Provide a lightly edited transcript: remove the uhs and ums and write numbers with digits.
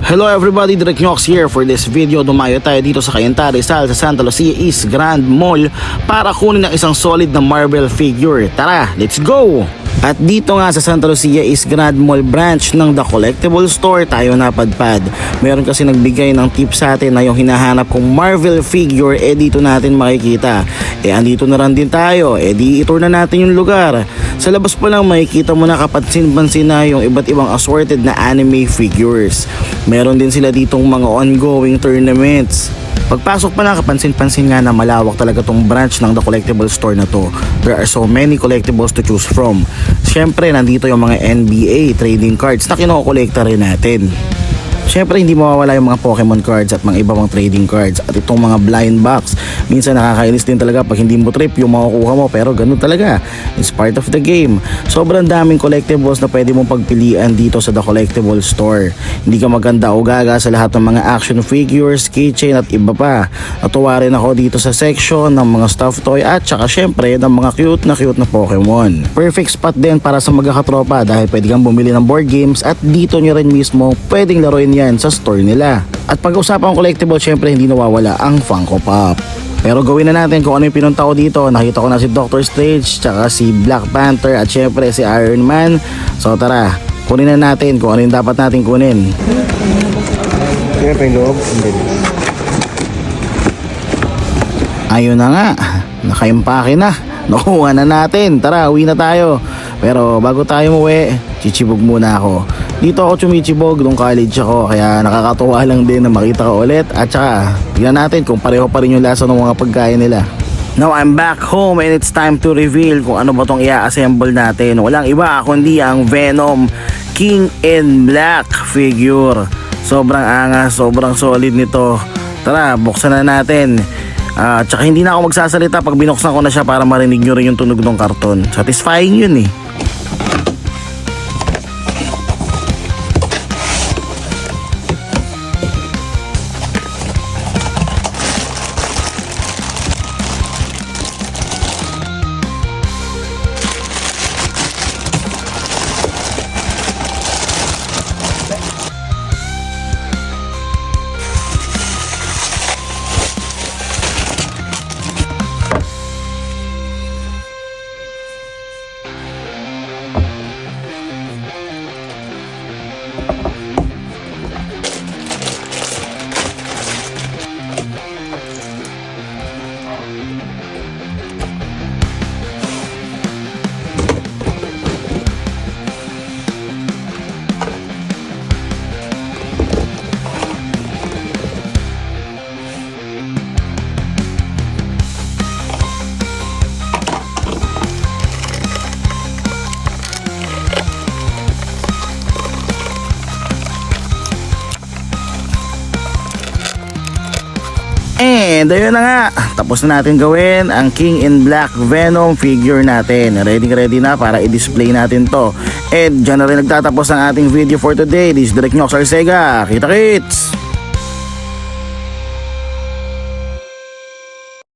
Hello everybody, Direk Nyox here. For this video, dumayo tayo dito sa Cainta Rizal sa Santa Lucia East Grand Mall para kunin ang isang solid na marble figure. Tara, let's go! At dito nga sa Santa Lucia East Grand Mall branch ng The Collectible Store tayo napadpad. Meron kasi nagbigay ng tip sa atin na yung hinahanap kong Marvel figure dito natin makikita. Andito na rin din tayo, di itour na natin yung lugar. Sa labas pa lang makikita mo na kapansin-pansin na yung iba't ibang assorted na anime figures. Meron din sila ditong mga ongoing tournaments. Pagpasok pa lang kapansin-pansin nga na malawak talaga tong branch ng The Collectible Store na to. There are so many collectibles to choose from. Siyempre nandito yung mga NBA trading cards na kinokolekta rin natin. Siyempre hindi mawawala yung mga Pokemon cards at mga iba pang trading cards at itong mga blind box. Minsan nakakainis din talaga pag hindi mo trip yung makukuha mo, pero ganun talaga. It's part of the game. Sobrang daming collectibles na pwede mong pagpilian dito sa The Collectible Store. Hindi ka maganda o gaga sa lahat ng mga action figures, keychain at iba pa. Natuwa rin ako dito sa section ng mga stuffed toy at saka syempre ng mga cute na Pokemon. Perfect spot din para sa magkakatropa dahil pwede kang bumili ng board games at dito nyo rin mismo pwedeng laruin yan sa store nila. At pag-usapang collectible, syempre hindi nawawala ang Funko Pop. Pero gawin na natin kung ano yung pinunta ko dito. Nakita ko na si Doctor Strange, tsaka si Black Panther at syempre si Iron Man. So tara, kunin na natin kung ano yung dapat natin kunin. Kaya pa yung loob? Ayun na nga, nakaimpake na. Nakuha na natin. Tara, uwi na tayo. Pero bago tayo umuwi, chichibog muna ako. Dito ako chumichibog nung college ako, kaya nakakatuwa lang din na makita ko ulit. At saka, tignan natin kung pareho pa rin yung lasa ng mga pagkain nila. Now I'm back home and it's time to reveal kung ano ba tong i-assemble natin. Walang iba kundi ang Venom King in Black figure. Sobrang angas, sobrang solid nito. Tara, buksan na natin. Tsaka hindi na ako magsasalita pag binuksan ko na siya para marinig nyo rin yung tunog ng karton. Satisfying yun eh. And ayun na nga, tapos na natin gawin ang King in Black Venom figure natin. Ready na para i-display natin to. And dyan na rin nagtatapos ang ating video for today. This is Direk Nyox Arcega. Kita-kits!